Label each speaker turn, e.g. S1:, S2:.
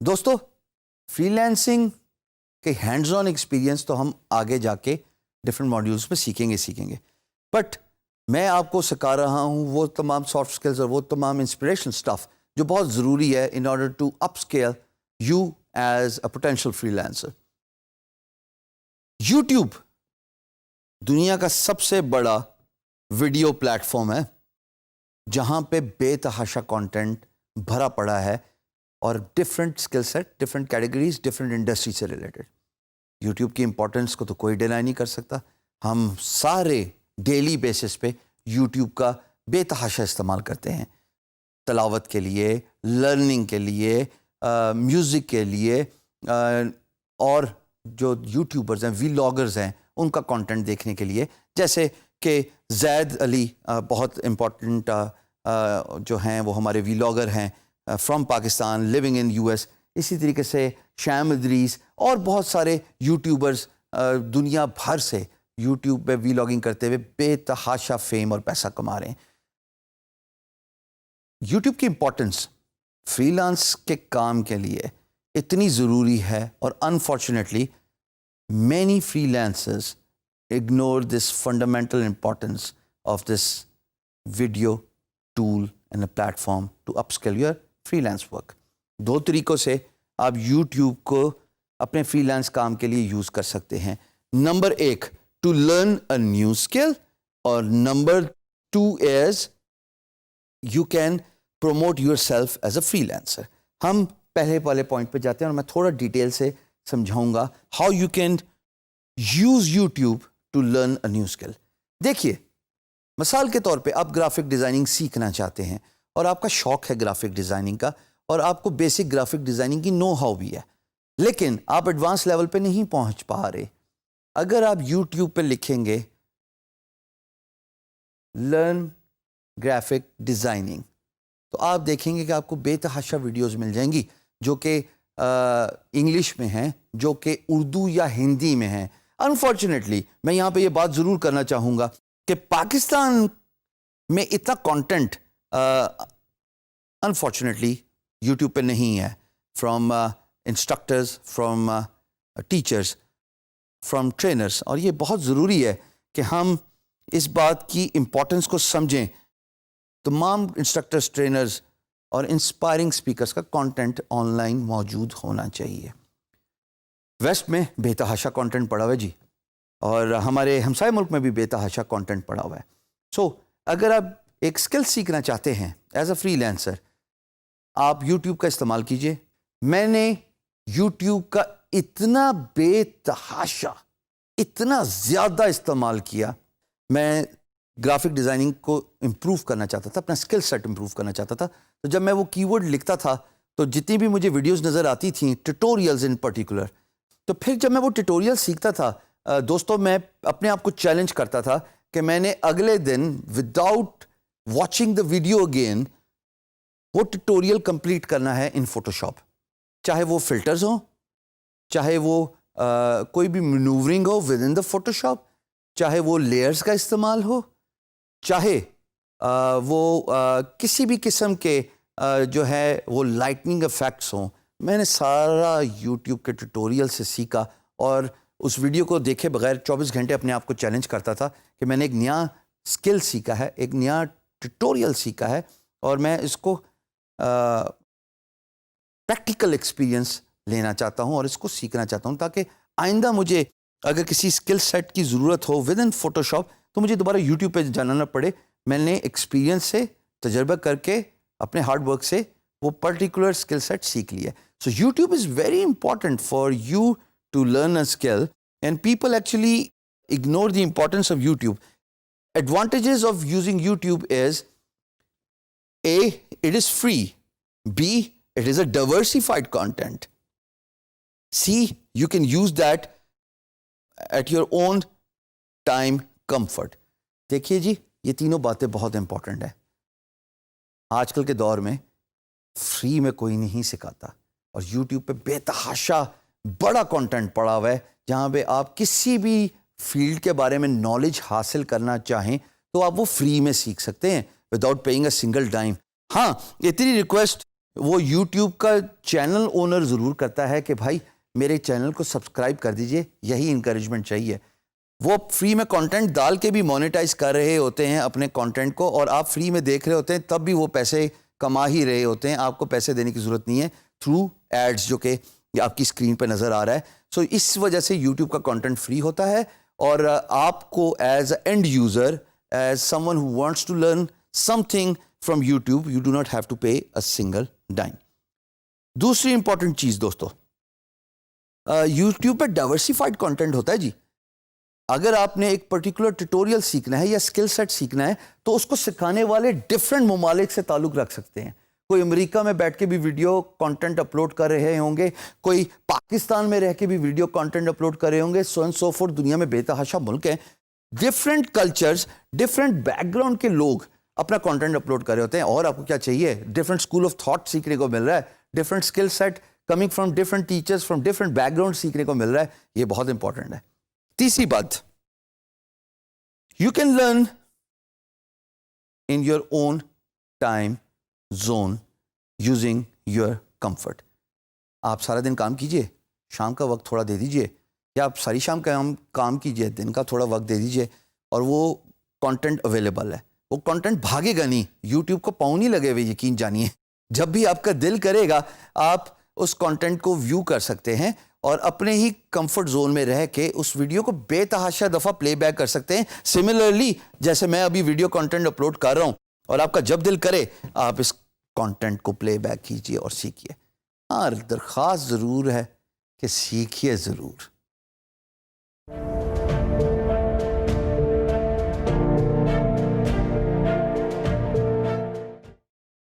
S1: دوستو free lancing کے hands on experience تو ہم آگے جا کے ڈفرینٹ ماڈیولس میں سیکھیں گے بٹ میں آپ کو سکھا رہا ہوں وہ تمام سافٹ اسکلز اور وہ تمام انسپریشنل اسٹف جو بہت ضروری ہے in order to up scale you as a potential free lancer. YouTube دنیا کا سب سے بڑا ویڈیو پلیٹ فارم ہے جہاں پہ بے تحاشا کانٹینٹ بھرا پڑا ہے اور different skill set, different categories, different industry سے ریلیٹڈ. یوٹیوب کی امپورٹنس کو تو کوئی ڈینائی نہیں کر سکتا. ہم سارے ڈیلی بیسس پہ یوٹیوب کا بے تحاشا استعمال کرتے ہیں، تلاوت کے لیے، لرننگ کے لیے، میوزک کے لیے، اور جو یوٹیوبرز ہیں، ویلاگرز ہیں، ان کا کانٹینٹ دیکھنے کے لیے. جیسے کہ زید علی بہت امپورٹنٹ جو ہیں وہ ہمارے ویلاگر ہیں from Pakistan living in U S. اسی طریقے سے شام ادریس اور بہت سارے یوٹیوبرز دنیا بھر سے یوٹیوب پہ ویلاگنگ کرتے ہوئے بے تحاشا فیم اور پیسہ کما رہے ہیں. یوٹیوب کی امپورٹنس فری لانس کے کام کے لیے اتنی ضروری ہے اور unfortunately many freelancers ignore this fundamental importance of this video tool and a platform to upskill your freelance work. دو طریقوں سے آپ یوٹیوب کو اپنے فری لانس کام کے لیے یوز کر سکتے ہیں. Number 1 to learn a new skill, اور number 2 is you can promote yourself as a freelancer. ہم پہلے والے پوائنٹ پہ جاتے ہیں اور میں تھوڑا ڈیٹیل سے سمجھاؤں گا how you can use YouTube to learn a new skill. دیکھیے مثال کے طور پہ آپ گرافک ڈیزائننگ سیکھنا چاہتے ہیں اور آپ کا شوق ہے گرافک ڈیزائننگ کا اور آپ کو بیسک گرافک ڈیزائننگ کی نو ہاؤ بھی ہے، لیکن آپ ایڈوانس لیول پہ نہیں پہنچ پا رہے. اگر آپ یوٹیوب پہ لکھیں گے لرن گرافک ڈیزائننگ تو آپ دیکھیں گے کہ آپ کو بے تحاشا ویڈیوز مل جائیں گی جو کہ انگلش میں ہیں، جو کہ اردو یا ہندی میں ہیں. انفارچونیٹلی میں یہاں پہ یہ بات ضرور کرنا چاہوں گا کہ پاکستان میں اتنا کانٹینٹ انفارچونیٹلی یوٹیوب پہ نہیں ہے from instructors, from teachers, from trainers. اور یہ بہت ضروری ہے کہ ہم اس بات کی امپورٹنس کو سمجھیں. تمام انسٹرکٹرز، ٹرینرز اور انسپائرنگ سپیکرز کا کانٹینٹ آن لائن موجود ہونا چاہیے. ویسٹ میں بے تحاشا کانٹینٹ پڑا ہوا ہے جی، اور ہمارے ہمسائے ملک میں بھی بے تحاشا کانٹینٹ پڑا ہوا ہے. سو اگر آپ ایک اسکل سیکھنا چاہتے ہیں ایز اے فری لانسر، آپ یوٹیوب کا استعمال کیجئے. میں نے یوٹیوب کا اتنا بے تحاشا، اتنا زیادہ استعمال کیا. میں گرافک ڈیزائننگ کو امپروو کرنا چاہتا تھا، اپنا اسکل سیٹ امپروو کرنا چاہتا تھا. تو جب میں وہ کی ورڈ لکھتا تھا تو جتنی بھی مجھے ویڈیوز نظر آتی تھیں، ٹیٹوریلز ان پرٹیکولر، تو پھر جب میں وہ ٹیٹوریل سیکھتا تھا دوستوں، میں اپنے آپ کو چیلنج کرتا تھا کہ میں نے اگلے دن without watching the video again وہ ٹیٹوریل کمپلیٹ کرنا ہے ان فوٹوشاپ. چاہے وہ فلٹرز ہوں، چاہے وہ کوئی بھی manoeuvring who with in the Photoshop, چاہے وہ لیئرز کا استعمال ہو، چاہے وہ کسی بھی قسم کے جو ہے وہ لائٹننگ افیکٹس ہوں. میں نے سارا یوٹیوب کے ٹیٹوریل سے سیکھا اور اس ویڈیو کو دیکھے بغیر 24 گھنٹے اپنے آپ کو چیلنج کرتا تھا کہ میں نے ایک نیا اسکل سیکھا ہے، ایک نیا ٹیٹوریل سیکھا ہے، اور میں اس کو پریکٹیکل ایکسپیرینس لینا چاہتا ہوں اور اس کو سیکھنا چاہتا ہوں تاکہ آئندہ مجھے اگر کسی اسکل سیٹ کی ضرورت ہو ود ان فوٹوشاپ تو مجھے دوبارہ یوٹیوب پہ جانا نہ پڑے. میں نے ایکسپیرینس سے، تجربہ کر کے، اپنے ہارڈ ورک سے وہ پرٹیکولر اسکل سیٹ سیکھ لیا. So YouTube is very important for you to learn a skill and people actually ignore the importance of YouTube. Advantages of using YouTube is A, it is free. B, it is a diversified content. C, you can use that at your own time comfort. دیکھیے جی، یہ تینوں باتیں بہت important ہیں. آج کل کے دور میں فری میں کوئی نہیں سکھاتا اور یوٹیوب پہ بے تحاشا بڑا کنٹینٹ پڑا ہوا ہے جہاں پہ آپ کسی بھی فیلڈ کے بارے میں نالج حاصل کرنا چاہیں تو آپ وہ فری میں سیکھ سکتے ہیں وداؤٹ پیئنگ اے سنگل ڈائم. ہاں اتنی ریکویسٹ وہ یوٹیوب کا چینل اونر ضرور کرتا ہے کہ بھائی میرے چینل کو سبسکرائب کر دیجئے, یہی انکریجمنٹ چاہیے. وہ فری میں کنٹینٹ ڈال کے بھی مونیٹائز کر رہے ہوتے ہیں اپنے کنٹینٹ کو, اور آپ فری میں دیکھ رہے ہوتے ہیں تب بھی وہ پیسے کما ہی رہے ہوتے ہیں. آپ کو پیسے دینے کی ضرورت نہیں ہے تھرو ایڈز جو کہ آپ کی اسکرین پہ نظر آ رہا ہے. سو اس وجہ سے یوٹیوب کا کنٹینٹ فری ہوتا ہے, اور آپ کو as a end user, as someone who wants to learn something from YouTube, you do not have to pay a single dime. دوسری امپورٹنٹ چیز دوستو, یوٹیوب پہ ڈائیورسفائڈ کنٹینٹ ہوتا ہے جی. اگر آپ نے ایک پرٹیکولر ٹیٹوریل سیکھنا ہے یا اسکل سیٹ سیکھنا ہے تو اس کو سکھانے والے ڈفرینٹ ممالک سے تعلق رکھ سکتے ہیں. کوئی امریکہ میں بیٹھ کے بھی ویڈیو کانٹینٹ اپلوڈ کر رہے ہوں گے, کوئی پاکستان میں رہ کے بھی ویڈیو کانٹینٹ اپلوڈ کر رہے ہوں گے, سو اینڈ سو فورتھ. دنیا میں بے تحاشا ملک ہیں, different cultures, different back ground کے لوگ اپنا کانٹینٹ اپلوڈ کر رہے ہوتے ہیں. اور آپ کو کیا چاہیے, ڈفرینٹ اسکول آف تھاٹ سیکھنے کو مل رہا ہے, different skill set coming from different teachers from different background سیکھنے کو مل رہا ہے. یہ بہت امپورٹنٹ ہے. تیسری بات, you can learn in your own time zone using your comfort. آپ سارا دن کام کیجئے, شام کا وقت تھوڑا دے دیجئے, یا آپ ساری شام کا کام کیجئے, دن کا تھوڑا وقت دے دیجئے, اور وہ کنٹینٹ اویلیبل ہے. وہ کنٹینٹ بھاگے گا نہیں, یوٹیوب کو پاؤں نہیں لگے ہوئے, یقین جانیے. جب بھی آپ کا دل کرے گا آپ اس کنٹینٹ کو ویو کر سکتے ہیں, اور اپنے ہی کمفرٹ زون میں رہ کے اس ویڈیو کو بے تحاشا دفعہ پلے بیک کر سکتے ہیں. سملرلی جیسے میں ابھی ویڈیو کنٹینٹ اپلوڈ کر رہا ہوں, اور آپ کا جب دل کرے آپ اس کنٹینٹ کو پلے بیک کیجئے اور سیکھیے. ہاں درخواست ضرور ہے کہ سیکھیے ضرور.